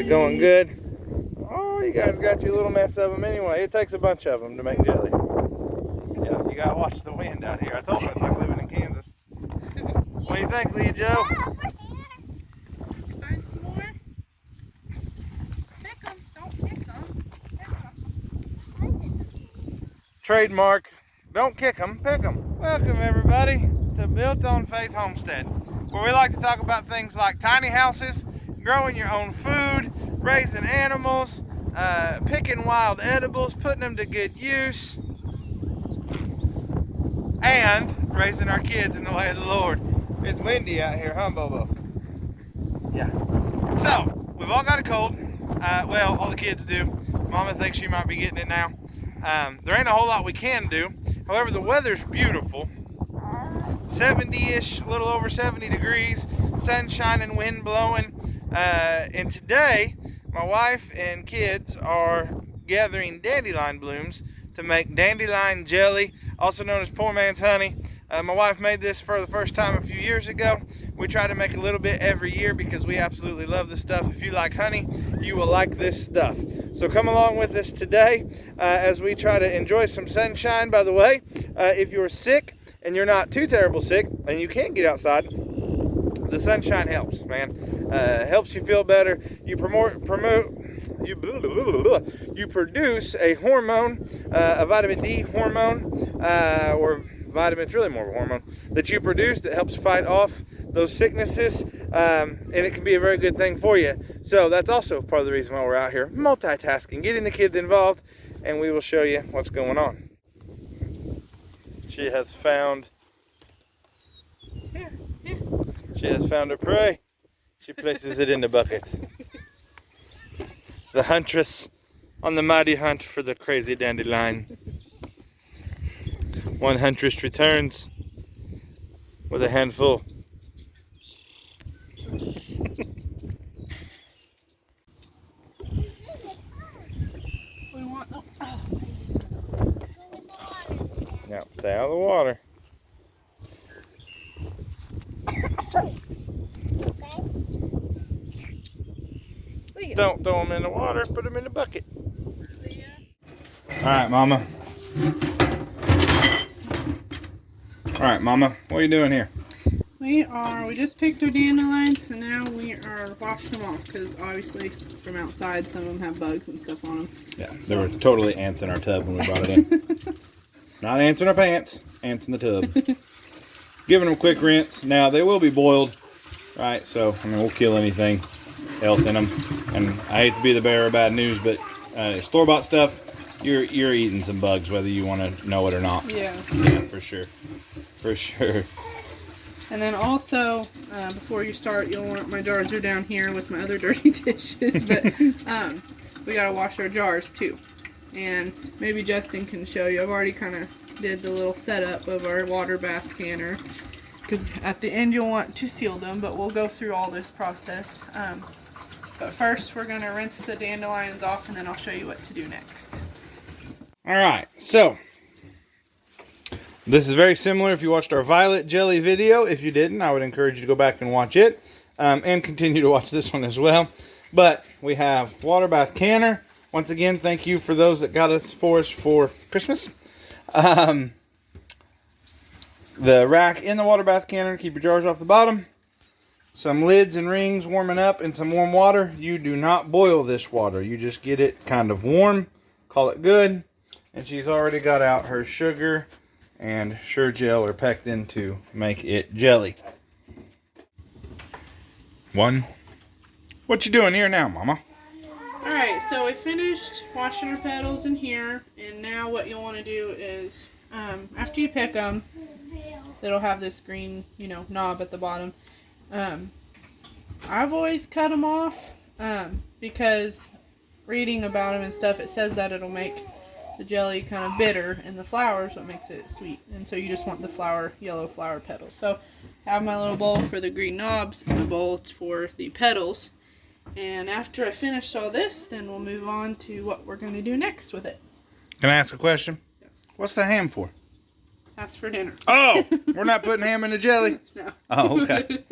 it going good? Oh, you guys got your little mess of them anyway. It takes a bunch of them to make jelly. Yeah, you gotta watch the wind out here. I told you it's like living in Kansas. What do you think, Lee Joe? Find some more. Pick them. Don't pick them. Trademark. Don't kick them, pick them. Welcome everybody to Built on Faith Homestead, where we like to talk about things like tiny houses, growing your own food, raising animals, picking wild edibles, putting them to good use, and raising our kids in the way of the Lord. It's windy out here, huh, Bobo? Yeah. So, we've all got a cold. Well, all the kids do. Mama thinks she might be getting it now. There ain't a whole lot we can do. However, the weather's beautiful. 70-ish, a little over 70 degrees, sun shining, wind blowing. And today, my wife and kids are gathering dandelion blooms to make dandelion jelly, also known as poor man's honey. My wife made this for the first time a few years ago. We try to make a little bit every year because we absolutely love this stuff. If you like honey, you will like this stuff. So come along with us today as we try to enjoy some sunshine. By the way, if you're sick and you're not too terrible sick and you can't get outside, the sunshine helps, man. Helps you feel better. You produce a hormone, a vitamin D hormone, or vitamin, it's really more of a hormone that you produce that helps fight off those sicknesses, and it can be a very good thing for you. So that's also part of the reason why we're out here multitasking, getting the kids involved, and we will show you what's going on. She has found her prey. She places it in the bucket. The huntress on the mighty hunt for the crazy dandelion. One huntress returns with a handful. We want them. Now, stay out of the water. Don't throw them in the water, put them in the bucket. Alright, Mama. Alright, Mama, what are you doing here? We just picked our dandelions, and now we are washing them off because obviously from outside some of them have bugs and stuff on them. Yeah, there were totally ants in our tub when we brought it in. Not ants in our pants, ants in the tub. Giving them a quick rinse. Now, they will be boiled, right? So, I mean, we'll kill anything else in them. And I hate to be the bearer of bad news, but store-bought stuff, you're eating some bugs, whether you want to know it or not. Yeah. Yeah, for sure. For sure. And then also, before you start, you'll want, my jars are down here with my other dirty dishes, but we gotta wash our jars too. And maybe Justin can show you. I've already kind of did the little setup of our water bath canner, because at the end you'll want to seal them, but we'll go through all this process. But first we're gonna rinse the dandelions off, and then I'll show you what to do next. Alright, so this is very similar if you watched our violet jelly video. If you didn't, I would encourage you to go back and watch it, and continue to watch this one as well. But we have water bath canner. Once again, thank you for those that got us for Christmas. The rack in the water bath canner, keep your jars off the bottom. Some lids and rings warming up in some warm water. You do not boil this water. You just get it kind of warm. Call it good. And she's already got out her sugar and gel or pectin to make it jelly. What you doing here now, Mama? Alright, so we finished washing our petals in here, and now what you'll want to do is, after you pick them, it'll have this green, knob at the bottom. I've always cut them off, because reading about them and stuff, it says that it'll make the jelly kind of bitter, and the flower is what makes it sweet. And so you just want the yellow flower petals. So I have my little bowl for the green knobs and the bowl for the petals. And after I finish all this, then we'll move on to what we're going to do next with it. Can I ask a question? Yes. What's the ham for? That's for dinner. Oh, we're not putting ham in the jelly? No. Oh, okay.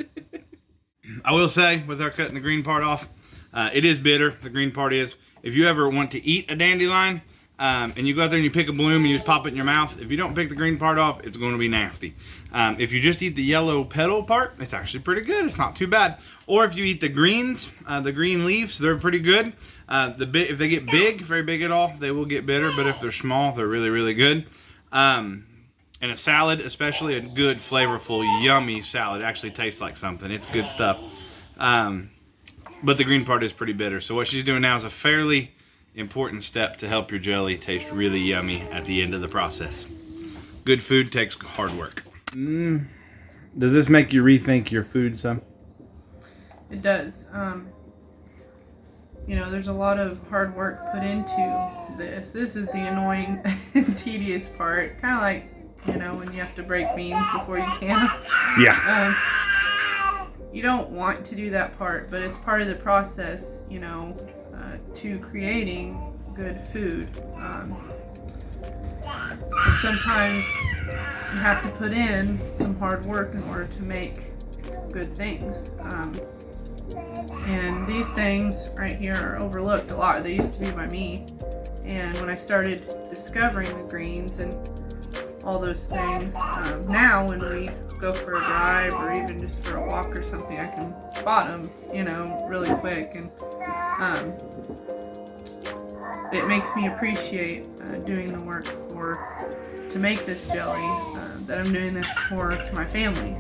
I will say, with her cutting the green part off, It is bitter, the green part is. If you ever want to eat a dandelion, and you go out there and you pick a bloom and you just pop it in your mouth, if you don't pick the green part off, it's going to be nasty. If you just eat the yellow petal part, it's actually pretty good. It's not too bad. Or if you eat the greens, the green leaves, they're pretty good. If they get big, very big at all, they will get bitter. But if they're small, they're really, really good. In a salad, especially a good, flavorful, yummy salad. It actually tastes like something. It's good stuff. But the green part is pretty bitter. So what she's doing now is a fairly important step to help your jelly taste really yummy at the end of the process. Good food takes hard work. Does this make you rethink your food some? It does. You know, there's a lot of hard work put into this. This is the annoying and tedious part. Kind of like, you know, when you have to break beans before you can them. Yeah. You don't want to do that part, but it's part of the process, you know, to creating good food. But sometimes you have to put in some hard work in order to make good things. And these things right here are overlooked a lot. They used to be by me. And when I started discovering the greens and all those things, now when we go for a drive or even just for a walk or something, I can spot them, you know, really quick. And it makes me appreciate doing the work to make this jelly, that I'm doing this for my family.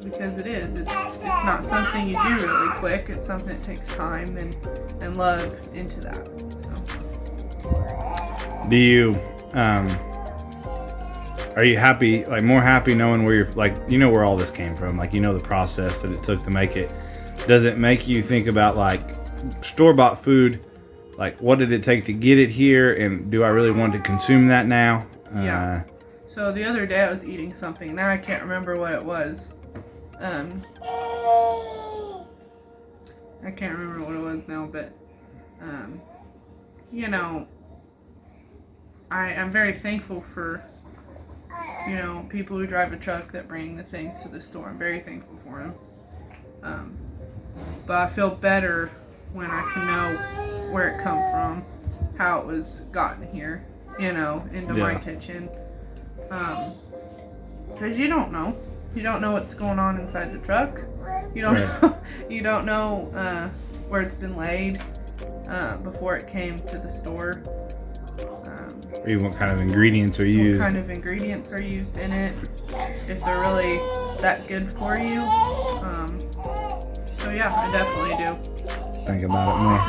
Because it's not something you do really quick. It's something that takes time and love into that. So. Do you, are you happy, like more happy knowing where you're, like, you know where all this came from, like, you know the process that it took to make it. Does it make you think about, like, store-bought food, like what did it take to get it here, and do I really want to consume that now? Yeah. So the other day I was eating something. Now I can't remember what it was. I can't remember what it was now, but you know, I'm very thankful for, you know, people who drive a truck that bring the things to the store. I'm very thankful for them. But I feel better when I can know where it come from, how it was gotten here, you know, into my kitchen. Because you don't know. You don't know what's going on inside the truck. You don't know. You don't know where it's been laid before it came to the store. Or even what kind of ingredients are used. What kind of ingredients are used in it. If they're really that good for you. So yeah, I definitely do. Think about it more.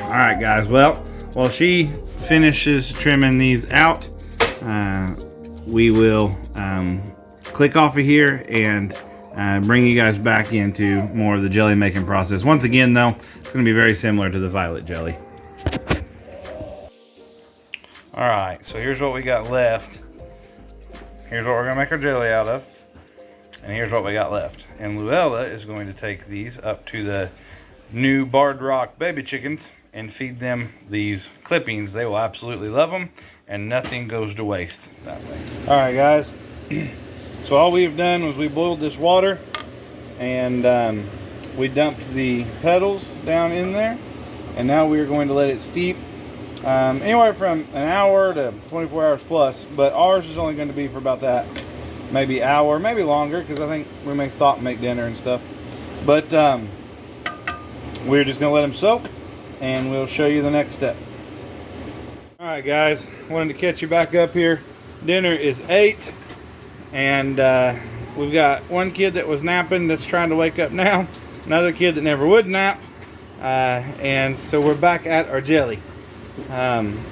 Alright guys, well, while she finishes trimming these out, we will click off of here and bring you guys back into more of the jelly making process. Once again though, it's going to be very similar to the violet jelly. Alright, so here's what we got left. Here's what we're going to make our jelly out of. And here's what we got left. And Luella is going to take these up to the new Barred Rock baby chickens and feed them these clippings. They will absolutely love them, and nothing goes to waste that way. Alright guys, so all we've done was we boiled this water, and we dumped the petals down in there, and now we're going to let it steep anywhere from an hour to 24 hours plus, but ours is only going to be for about that, maybe hour, maybe longer, because I think we may stop and make dinner and stuff. But we're just going to let them soak, and we'll show you the next step. Alright guys, wanted to catch you back up here. Dinner is 8, and we've got one kid that was napping that's trying to wake up now, another kid that never would nap, and so we're back at our jelly.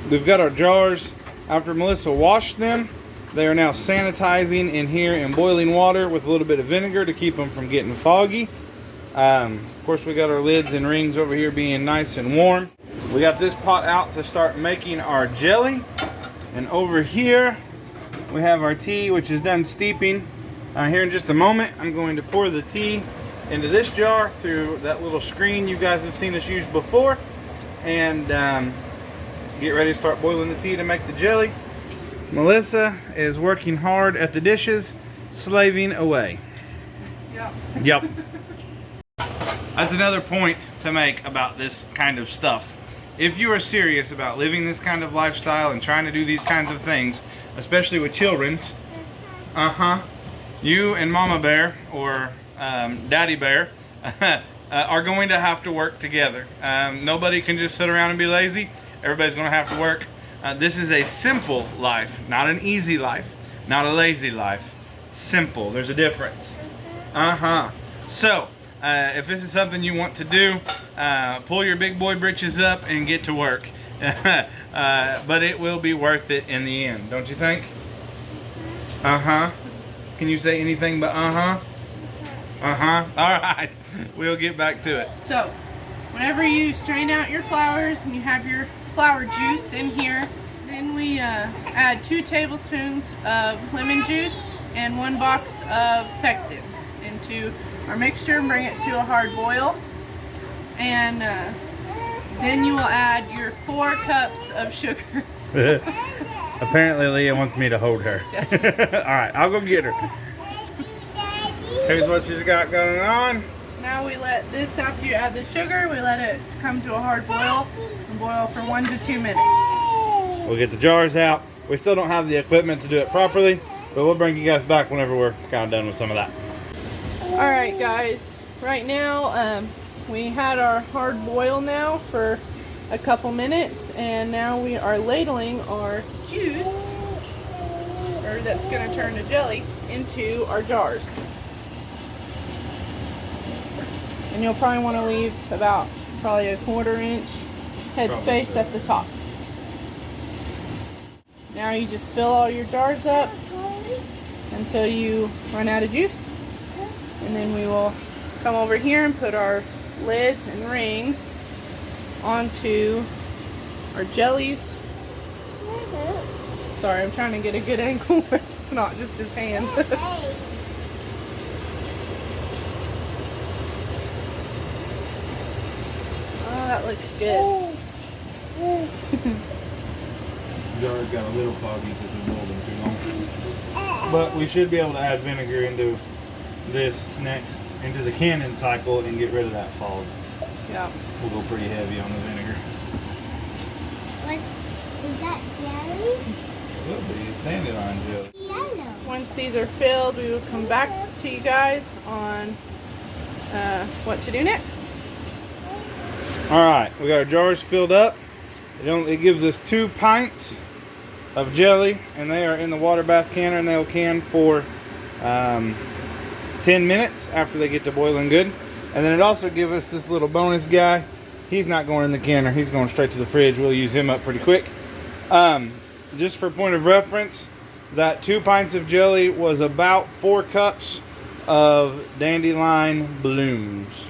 We've got our jars. After Melissa washed them, they are now sanitizing in here in boiling water with a little bit of vinegar to keep them from getting foggy. Of course, we got our lids and rings over here being nice and warm. We got this pot out to start making our jelly. And over here, we have our tea, which is done steeping. Here in just a moment, I'm going to pour the tea into this jar through that little screen you guys have seen us use before. And get ready to start boiling the tea to make the jelly. Melissa is working hard at the dishes, slaving away. Yeah. Yep. That's another point to make about this kind of stuff. If you are serious about living this kind of lifestyle and trying to do these kinds of things, especially with children's, you and Mama Bear or Daddy Bear are going to have to work together. Nobody can just sit around and be lazy. Everybody's going to have to work. This is a simple life, not an easy life, not a lazy life. Simple. There's a difference. So, if this is something you want to do, pull your big boy britches up and get to work. But it will be worth it in the end, don't you think? Can you say anything but Alright, we'll get back to it. So, whenever you strain out your flowers and you have your flower juice in here, then we add 2 tablespoons of lemon juice and 1 box of pectin into our mixture and bring it to a hard boil. And then you will add your 4 cups of sugar. Apparently Leah wants me to hold her. Yes. Alright, I'll go get her. Here's what she's got going on. Now we let this, after you add the sugar, we let it come to a hard boil and boil for 1 to 2 minutes. We'll get the jars out. We still don't have the equipment to do it properly, but we'll bring you guys back whenever we're kind of done with some of that. Alright guys, right now we had our hard boil now for a couple minutes, and now we are ladling our juice, or that's going to turn to jelly, into our jars. And you'll probably want to leave about probably a 1/4 inch headspace at the top. Now you just fill all your jars up until you run out of juice. And then we will come over here and put our lids and rings onto our jellies. Sorry, I'm trying to get a good angle where it's not just his hand. Oh, that looks good. The jar got a little foggy because we boiled them too long. But we should be able to add vinegar into this next, into the canning cycle, and get rid of that fog. Yeah. We'll go pretty heavy on the vinegar. Is that jelly? It will be. It's dandelion jelly. Yellow. Once these are filled, we will come back to you guys on what to do next. Alright, we got our jars filled up. It gives us 2 pints of jelly, and they are in the water bath canner, and they will can for 10 minutes after they get to boiling good. And then it also gives us this little bonus guy. He's not going in the canner, he's going straight to the fridge. We'll use him up pretty quick. Just for point of reference, that 2 pints of jelly was about 4 cups of dandelion blooms.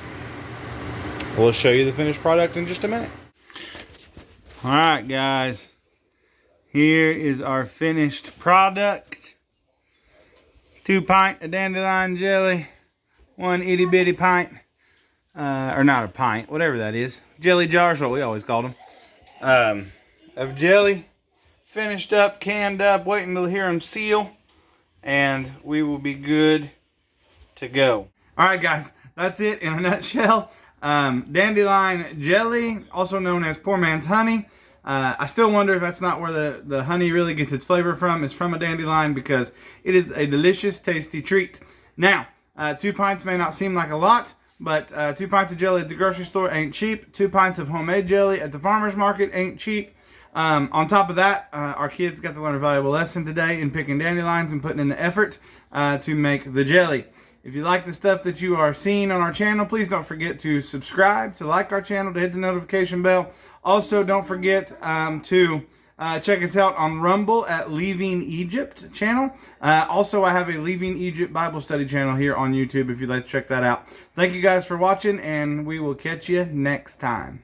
We'll show you the finished product in just a minute. Alright guys, here is our finished product. 2 pint of dandelion jelly, 1 itty bitty pint, or not a pint, whatever that is. Jelly jars, what we always called them. Of jelly, finished up, canned up, waiting to hear them seal, and we will be good to go. Alright guys, that's it in a nutshell. Dandelion jelly, also known as poor man's honey. I still wonder if that's not where the honey really gets its flavor from. It's from a dandelion, because it is a delicious, tasty treat. Now, 2 pints may not seem like a lot, but 2 pints of jelly at the grocery store ain't cheap. 2 pints of homemade jelly at the farmer's market ain't cheap. On top of that, our kids got to learn a valuable lesson today in picking dandelions and putting in the effort to make the jelly. If you like the stuff that you are seeing on our channel, please don't forget to subscribe, to like our channel, to hit the notification bell. Also, don't forget to check us out on Rumble at Leaving Egypt channel. Also, I have a Leaving Egypt Bible study channel here on YouTube if you'd like to check that out. Thank you guys for watching, and we will catch you next time.